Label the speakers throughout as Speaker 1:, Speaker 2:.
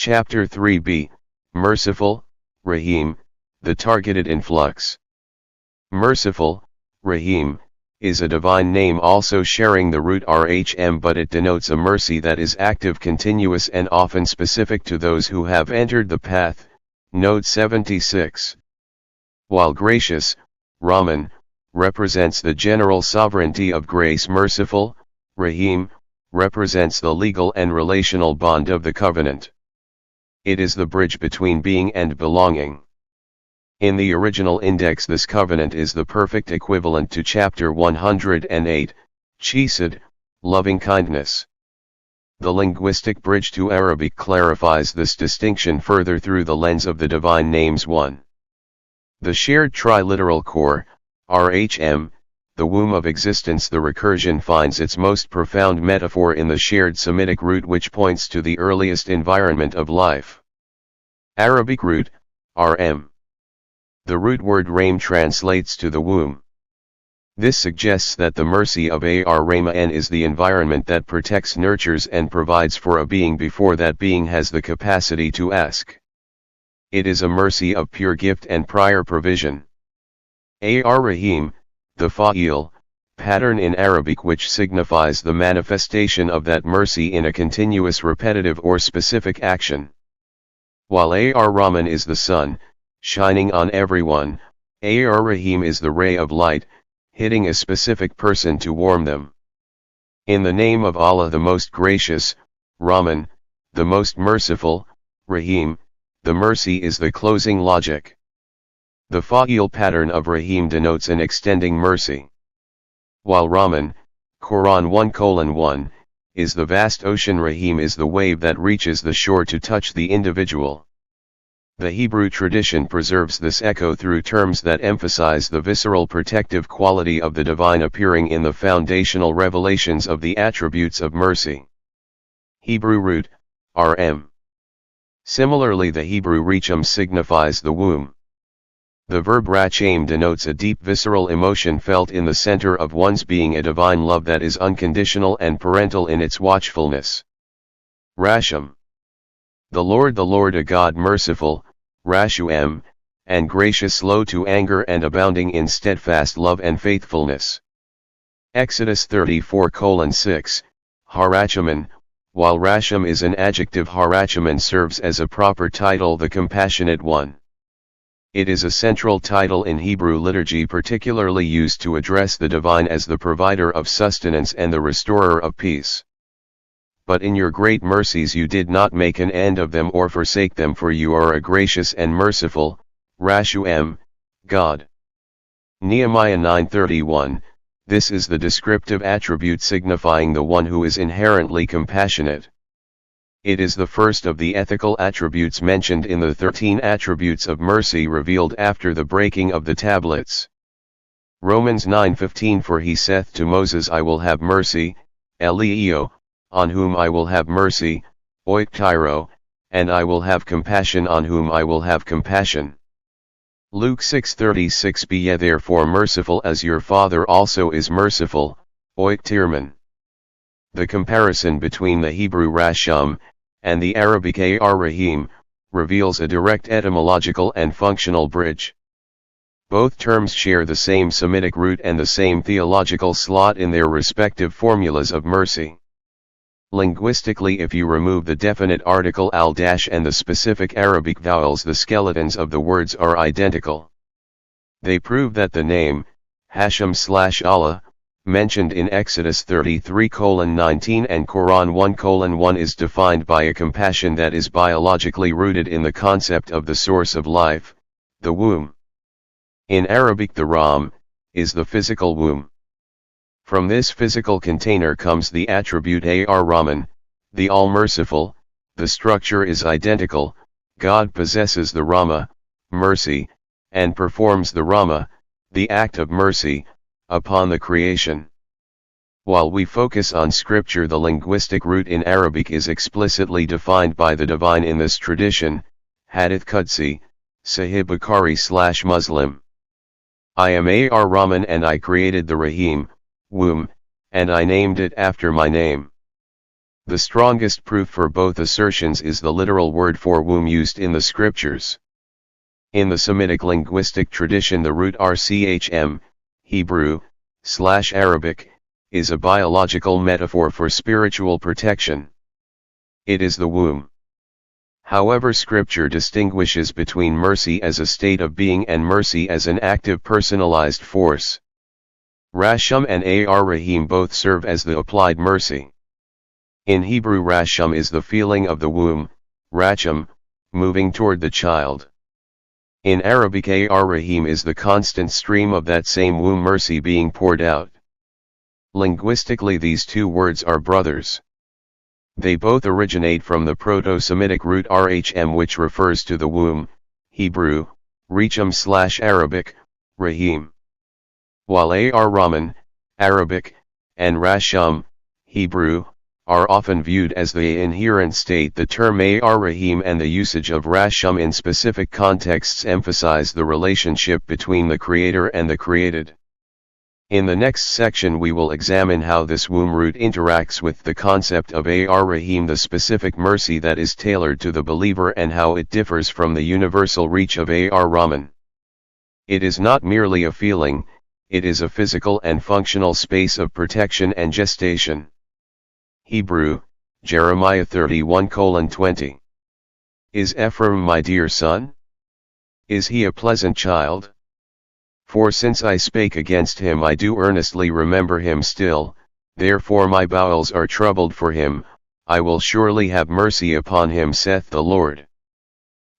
Speaker 1: Chapter 3b, Merciful, Raheem, the targeted influx. Merciful, Raheem, is a divine name also sharing the root Rahm, but it denotes a mercy that is active, continuous, and often specific to those who have entered the path. Note 76. While gracious, Rahman, represents the general sovereignty of grace, merciful, Raheem, represents the legal and relational bond of the covenant. It is the bridge between being and belonging. In the original index, this covenant is the perfect equivalent to chapter 108, Chesed, loving kindness. The linguistic bridge to Arabic clarifies this distinction further through the lens of the divine names. 1. The shared triliteral core, Rahm, the womb of existence. The recursion finds its most profound metaphor in the shared Semitic root, which points to the earliest environment of life. Arabic root, Rm. The root word Rahm translates to the womb. This suggests that the mercy of Ar-Rahman is the environment that protects, nurtures, and provides for a being before that being has the capacity to ask. It is a mercy of pure gift and prior provision. Ar-Raheem, the fa'il, pattern in Arabic, which signifies the manifestation of that mercy in a continuous, repetitive, or specific action. While Ar-Rahman is the sun, shining on everyone, Ar-Raheem is the ray of light, hitting a specific person to warm them. In the name of Allah, the most gracious, Rahman, the most merciful, Raheem, the mercy is the closing logic. The fa'il pattern of Raheem denotes an extending mercy. While Rahman, Quran 1:1, is the vast ocean, Raheem is the wave that reaches the shore to touch the individual. The Hebrew tradition preserves this echo through terms that emphasize the visceral protective quality of the divine, appearing in the foundational revelations of the attributes of mercy. Hebrew root, Rm. Similarly, the Hebrew Rachuwm signifies the womb. The verb Rachuwm denotes a deep visceral emotion felt in the center of one's being, a divine love that is unconditional and parental in its watchfulness. Rachuwm. The Lord, a God merciful, Rachuwm, and gracious, slow to anger, and abounding in steadfast love and faithfulness. Exodus 34:6, Rachuwm. While Rachuwm is an adjective, Rachuwm serves as a proper title, the compassionate one. It is a central title in Hebrew liturgy, particularly used to address the divine as the provider of sustenance and the restorer of peace. But in your great mercies you did not make an end of them or forsake them, for you are a gracious and merciful, Rachuwm, God. Nehemiah 9:31. This is the descriptive attribute signifying the one who is inherently compassionate. It is the first of the ethical attributes mentioned in the 13 attributes of mercy revealed after the breaking of the tablets. Romans 9:15. For he saith to Moses, I will have mercy, Elio, on whom I will have mercy, oiktyro, and I will have compassion on whom I will have compassion. Luke 6:36. Be ye therefore merciful as your Father also is merciful, oiktyrman. The comparison between the Hebrew Rachuwm and the Arabic Ar-Raheem reveals a direct etymological and functional bridge. Both terms share the same Semitic root and the same theological slot in their respective formulas of mercy. Linguistically, if you remove the definite article al- and the specific Arabic vowels, the skeletons of the words are identical. They prove that the name, Hashem/Allah, mentioned in Exodus 33:19 and Quran 1:1 is defined by a compassion that is biologically rooted in the concept of the source of life, the womb. In Arabic, the Rahm is the physical womb. From this physical container comes the attribute Ar-Rahman, the all-merciful. The structure is identical. God possesses the Rahma, mercy, and performs the Rahma, the act of mercy, upon the creation. While we focus on scripture, the linguistic root in Arabic is explicitly defined by the divine in this tradition, Hadith Qudsi, Sahih Bukhari/Muslim. I am Ar-Rahman and I created the Raheem, womb, and I named it after my name. The strongest proof for both assertions is the literal word for womb used in the scriptures. In the Semitic linguistic tradition, the root Rchm, Hebrew/Arabic, is a biological metaphor for spiritual protection. It is the womb. However, scripture distinguishes between mercy as a state of being and mercy as an active personalized force. Rachuwm and Ar-Raheem both serve as the applied mercy. In Hebrew, Rachuwm is the feeling of the womb, Rachuwm, moving toward the child. In Arabic, Ar-Raheem is the constant stream of that same womb mercy being poured out. Linguistically, these two words are brothers. They both originate from the Proto-Semitic root Rhm, which refers to the womb, Hebrew, Rachuwm/Arabic, Raheem. While Ar-Rahman, Arabic, and Rachuwm, Hebrew, are often viewed as the inherent state, the term Ar-Raheem and the usage of Rachuwm in specific contexts emphasize the relationship between the creator and the created. In the next section we will examine how this womb root interacts with the concept of Ar-Raheem, the specific mercy that is tailored to the believer, and how it differs from the universal reach of Ar-Rahman. It is not merely a feeling, it is a physical and functional space of protection and gestation. Hebrew, Jeremiah 31:20. Is Ephraim my dear son? Is he a pleasant child? For since I spake against him, I do earnestly remember him still, therefore my bowels are troubled for him, I will surely have mercy upon him, saith the Lord.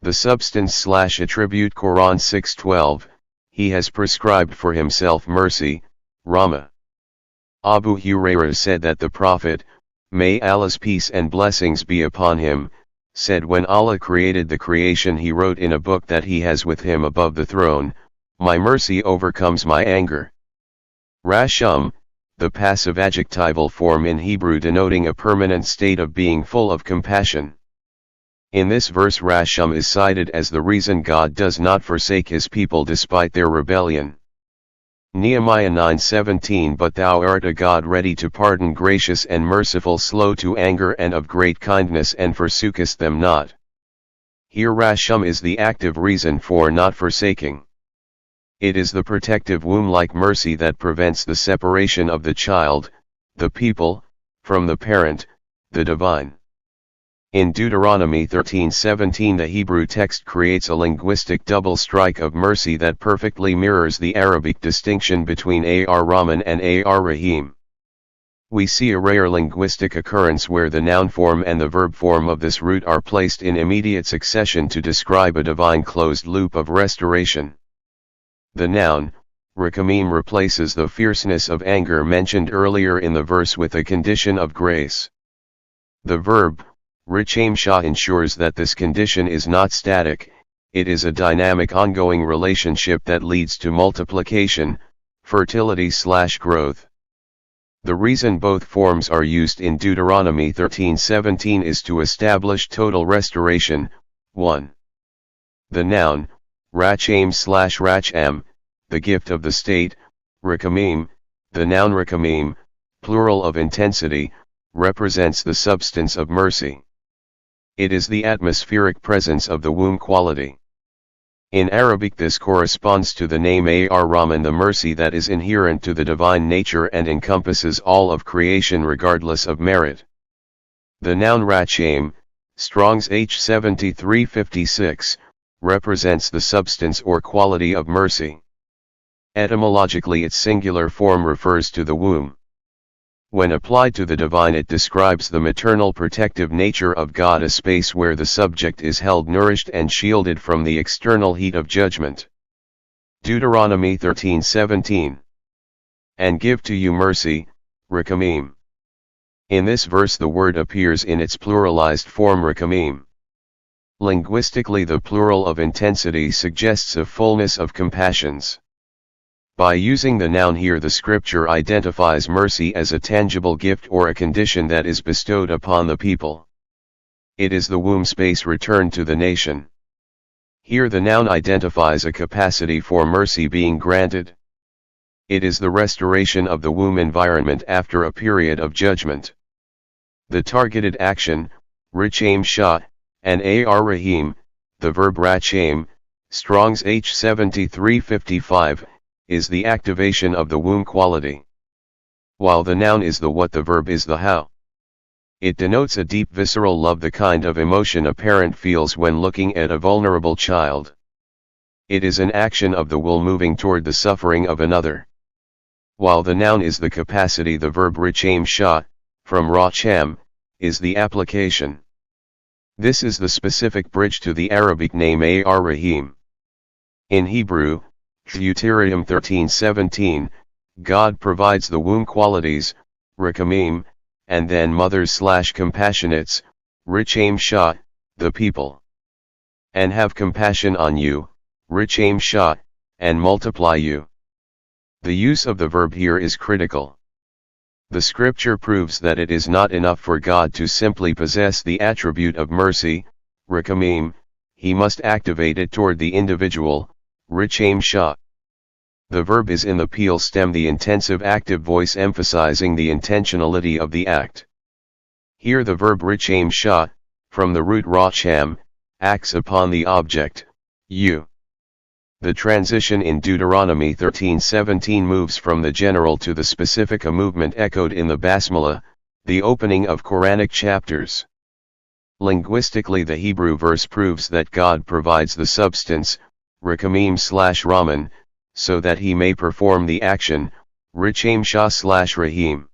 Speaker 1: The substance/attribute Quran 6:12, he has prescribed for himself mercy, Rama. Abu Hurairah said that the Prophet, may Allah's peace and blessings be upon him, said when Allah created the creation, he wrote in a book that he has with him above the throne, my mercy overcomes my anger. Rachuwm, the passive adjectival form in Hebrew denoting a permanent state of being full of compassion. In this verse, Rachuwm is cited as the reason God does not forsake his people despite their rebellion. Nehemiah 9:17, but thou art a God ready to pardon, gracious and merciful, slow to anger, and of great kindness, and forsookest them not. Here Rachuwm is the active reason for not forsaking. It is the protective womb-like mercy that prevents the separation of the child, the people, from the parent, the divine. In Deuteronomy 13:17, the Hebrew text creates a linguistic double strike of mercy that perfectly mirrors the Arabic distinction between Ar-Rahman and Ar-Raheem. We see a rare linguistic occurrence where the noun form and the verb form of this root are placed in immediate succession to describe a divine closed loop of restoration. The noun, Rachuwm, replaces the fierceness of anger mentioned earlier in the verse with a condition of grace. The verb, Rachuwm, ensures that this condition is not static, it is a dynamic ongoing relationship that leads to multiplication, fertility/growth. The reason both forms are used in Deuteronomy 13:17 is to establish total restoration. 1. The noun, Rachuwm/Rachuwm, the gift of the state, Rachuwm, the noun Rachuwm, plural of intensity, represents the substance of mercy. It is the atmospheric presence of the womb quality. In Arabic this corresponds to the name Ar-Rahman, the mercy that is inherent to the divine nature and encompasses all of creation regardless of merit. The noun Rachuwm, Strong's H7356, represents the substance or quality of mercy. Etymologically its singular form refers to the womb. When applied to the divine it describes the maternal protective nature of God, a space where the subject is held nourished and shielded from the external heat of judgment. Deuteronomy 13:17. And give to you mercy, Rachuwm. In this verse the word appears in its pluralized form Rachuwm. Linguistically the plural of intensity suggests a fullness of compassions. By using the noun here the scripture identifies mercy as a tangible gift or a condition that is bestowed upon the people. It is the womb space returned to the nation. Here the noun identifies a capacity for mercy being granted. It is the restoration of the womb environment after a period of judgment. the targeted action, Rachuwm shot, and Ar-Raheem, the verb Rachuwm, Strong's H7355, is the activation of the womb quality. While the noun is the what, the verb is the how. It denotes a deep visceral love, the kind of emotion a parent feels when looking at a vulnerable child. It is an action of the will moving toward the suffering of another. While the noun is the capacity, the verb Rachuwm shot, from Rachuwm, is the application. This is the specific bridge to the Arabic name Ar-Raheem. In Hebrew, Deuteronomy 13:17, God provides the womb qualities, Rachuwm, and then mothers/compassionates, Rachuwm shot, the people. And have compassion on you, Rachuwm shot, and multiply you. The use of the verb here is critical. The scripture proves that it is not enough for God to simply possess the attribute of mercy, Rachuwm, he must activate it toward the individual, Rachuwm shot. The verb is in the peel stem, the intensive active voice emphasizing the intentionality of the act. Here the verb Rachuwm shot, from the root Rachuwm, acts upon the object, you. The transition in Deuteronomy 13:17 moves from the general to the specific, a movement echoed in the Basmala, the opening of Quranic chapters. Linguistically, the Hebrew verse proves that God provides the substance, Rachuwm/Rahman, so that he may perform the action, Rachuwm shah/Raheem.